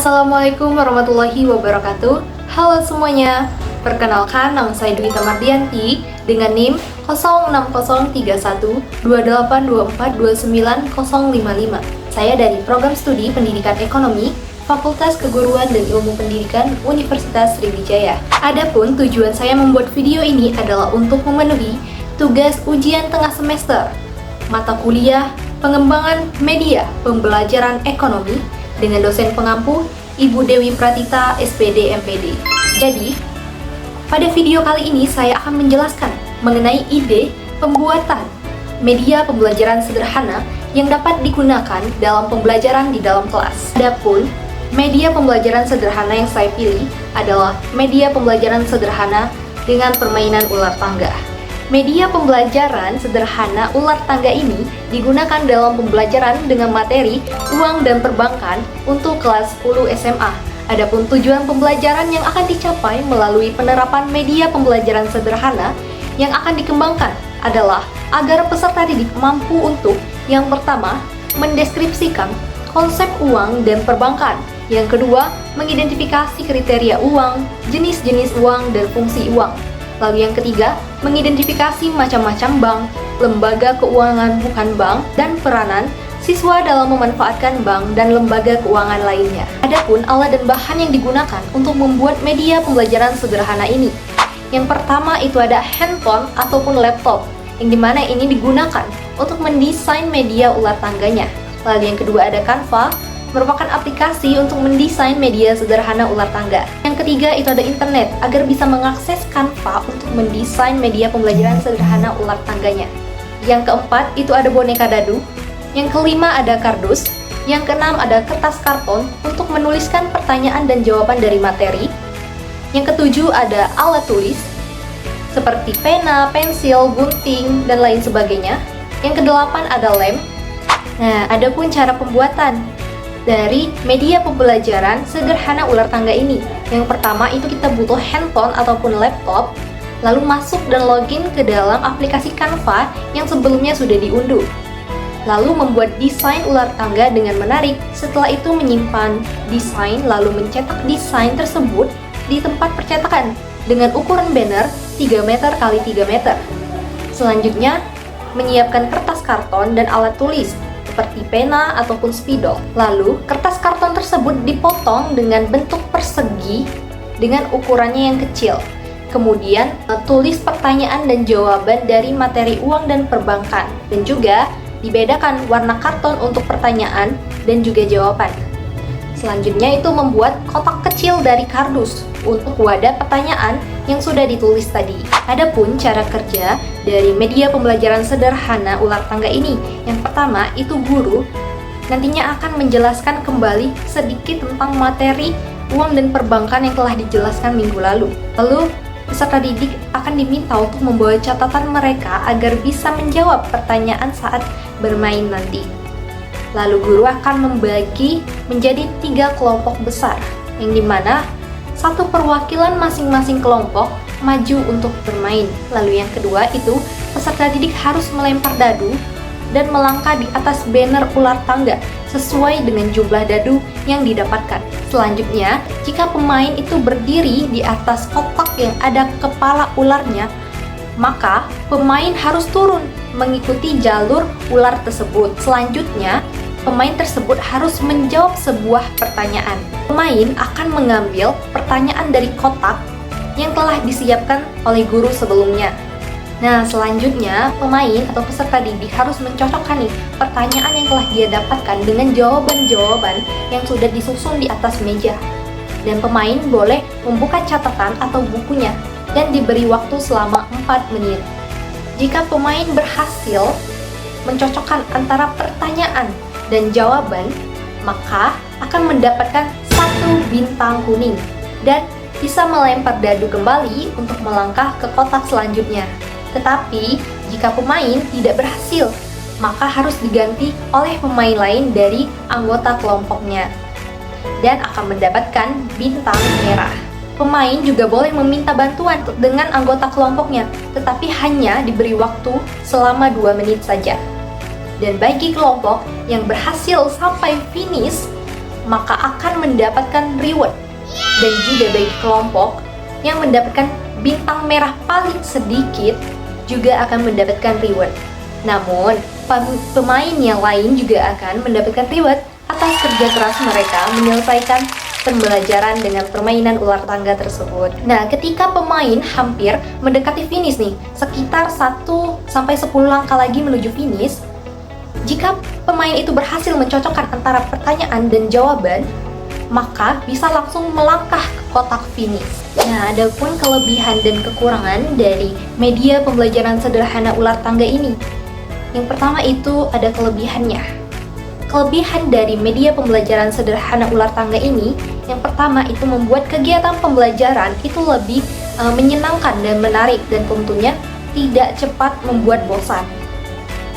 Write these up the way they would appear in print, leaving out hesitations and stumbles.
Assalamualaikum warahmatullahi wabarakatuh. Halo semuanya. Perkenalkan, nama saya Dwi Tamardianti dengan NIM 0603128242955. Saya dari Program Studi Pendidikan Ekonomi, Fakultas Keguruan dan Ilmu Pendidikan Universitas Sriwijaya. Adapun tujuan saya membuat video ini adalah untuk memenuhi tugas ujian tengah semester mata kuliah Pengembangan Media Pembelajaran Ekonomi dengan dosen pengampu Ibu Dewi Pratita, SPD MPD. Jadi, pada video kali ini saya akan menjelaskan mengenai ide pembuatan media pembelajaran sederhana yang dapat digunakan dalam pembelajaran di dalam kelas. Adapun media pembelajaran sederhana yang saya pilih adalah media pembelajaran sederhana dengan permainan ular tangga. Media pembelajaran sederhana ular tangga ini digunakan dalam pembelajaran dengan materi uang dan perbankan untuk kelas 10 SMA. Adapun tujuan pembelajaran yang akan dicapai melalui penerapan media pembelajaran sederhana yang akan dikembangkan adalah agar peserta didik mampu untuk yang pertama, mendeskripsikan konsep uang dan perbankan. Yang kedua, mengidentifikasi kriteria uang, jenis-jenis uang, dan fungsi uang. Lalu yang ketiga, mengidentifikasi macam-macam bank, lembaga keuangan bukan bank, dan peranan siswa dalam memanfaatkan bank dan lembaga keuangan lainnya. Adapun alat dan bahan yang digunakan untuk membuat media pembelajaran sederhana ini. Yang pertama itu ada handphone ataupun laptop, yang dimana ini digunakan untuk mendesain media ular tangganya. Lalu yang kedua ada Canva, merupakan aplikasi untuk mendesain media sederhana ular tangga. Yang ketiga itu ada internet, agar bisa mengakses Canva untuk mendesain media pembelajaran sederhana ular tangganya. Yang keempat itu ada boneka dadu. Yang kelima ada kardus. Yang keenam ada kertas karton untuk menuliskan pertanyaan dan jawaban dari materi. Yang ketujuh ada alat tulis seperti pena, pensil, gunting, dan lain sebagainya. Yang kedelapan ada lem. Nah, adapun cara pembuatan dari media pembelajaran sederhana ular tangga ini. Yang pertama itu kita butuh handphone ataupun laptop, lalu masuk dan login ke dalam aplikasi Canva yang sebelumnya sudah diunduh. Lalu membuat desain ular tangga dengan menarik. Setelah itu menyimpan desain, lalu mencetak desain tersebut di tempat percetakan dengan ukuran banner 3 meter x 3 meter. Selanjutnya, menyiapkan kertas karton dan alat tulis seperti pena ataupun spidol. Lalu, kertas karton tersebut dipotong dengan bentuk persegi dengan ukurannya yang kecil. Kemudian, tulis pertanyaan dan jawaban dari materi uang dan perbankan. Dan juga, dibedakan warna karton untuk pertanyaan dan juga jawaban. Selanjutnya itu membuat kotak kecil dari kardus untuk wadah pertanyaan yang sudah ditulis tadi. Adapun cara kerja dari media pembelajaran sederhana ular tangga ini, yang pertama itu guru nantinya akan menjelaskan kembali sedikit tentang materi uang dan perbankan yang telah dijelaskan minggu lalu. Lalu peserta didik akan diminta untuk membawa catatan mereka agar bisa menjawab pertanyaan saat bermain nanti. Lalu guru akan membagi menjadi 3 kelompok besar, yang dimana satu perwakilan masing-masing kelompok maju untuk bermain. Lalu yang kedua itu peserta didik harus melempar dadu dan melangkah di atas banner ular tangga sesuai dengan jumlah dadu yang didapatkan. Selanjutnya, jika pemain itu berdiri di atas kotak yang ada kepala ularnya, maka pemain harus turun mengikuti jalur ular tersebut. Selanjutnya, pemain tersebut harus menjawab sebuah pertanyaan. Pemain akan mengambil pertanyaan dari kotak yang telah disiapkan oleh guru sebelumnya. Nah, selanjutnya pemain atau peserta didik harus mencocokkan nih pertanyaan yang telah dia dapatkan dengan jawaban-jawaban yang sudah disusun di atas meja. Dan pemain boleh membuka catatan atau bukunya dan diberi waktu selama 4 menit. Jika pemain berhasil mencocokkan antara pertanyaan dan jawaban, maka akan mendapatkan 1 bintang kuning dan bisa melempar dadu kembali untuk melangkah ke kotak selanjutnya. Tetapi, jika pemain tidak berhasil, maka harus diganti oleh pemain lain dari anggota kelompoknya dan akan mendapatkan bintang merah. Pemain juga boleh meminta bantuan dengan anggota kelompoknya, tetapi hanya diberi waktu selama 2 menit saja. Dan bagi kelompok yang berhasil sampai finish, maka akan mendapatkan reward. Dan juga bagi kelompok yang mendapatkan bintang merah paling sedikit juga akan mendapatkan reward. Namun, pemain yang lain juga akan mendapatkan reward atas kerja keras mereka menyelesaikan pembelajaran dengan permainan ular tangga tersebut. Nah, ketika pemain hampir mendekati finish nih, sekitar 1-10 langkah lagi menuju finish, jika pemain itu berhasil mencocokkan antara pertanyaan dan jawaban, maka bisa langsung melangkah ke kotak finish. Nah, adapun kelebihan dan kekurangan dari media pembelajaran sederhana ular tangga ini. Yang pertama itu ada kelebihannya. Kelebihan dari media pembelajaran sederhana ular tangga ini, yang pertama itu membuat kegiatan pembelajaran itu lebih menyenangkan dan menarik, dan tentunya tidak cepat membuat bosan.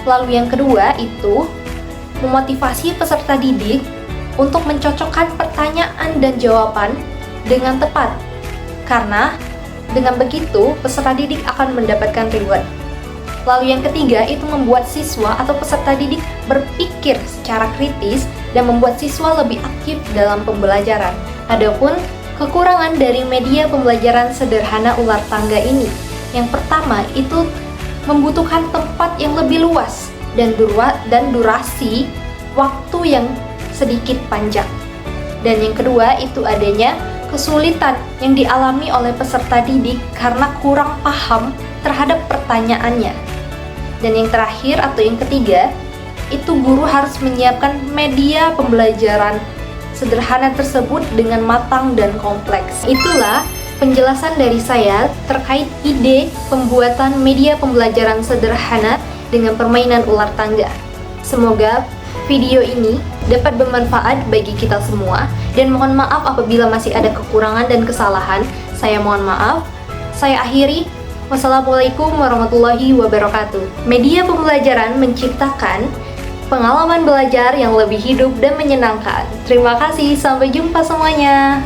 Lalu yang kedua itu memotivasi peserta didik untuk mencocokkan pertanyaan dan jawaban dengan tepat. Karena dengan begitu peserta didik akan mendapatkan reward. Lalu yang ketiga itu membuat siswa atau peserta didik berpikir secara kritis dan membuat siswa lebih aktif dalam pembelajaran. Adapun kekurangan dari media pembelajaran sederhana ular tangga ini, yang pertama itu membutuhkan tempat yang lebih luas dan durasi waktu yang sedikit panjang. Dan yang kedua itu adanya kesulitan yang dialami oleh peserta didik karena kurang paham terhadap pertanyaannya. Dan yang terakhir atau yang ketiga, itu guru harus menyiapkan media pembelajaran sederhana tersebut dengan matang dan kompleks. Itulah penjelasan dari saya terkait ide pembuatan media pembelajaran sederhana dengan permainan ular tangga. Semoga video ini dapat bermanfaat bagi kita semua, dan mohon maaf apabila masih ada kekurangan dan kesalahan. Saya mohon maaf. Saya akhiri. Wassalamualaikum warahmatullahi wabarakatuh. Media pembelajaran menciptakan pengalaman belajar yang lebih hidup dan menyenangkan. Terima kasih, sampai jumpa semuanya.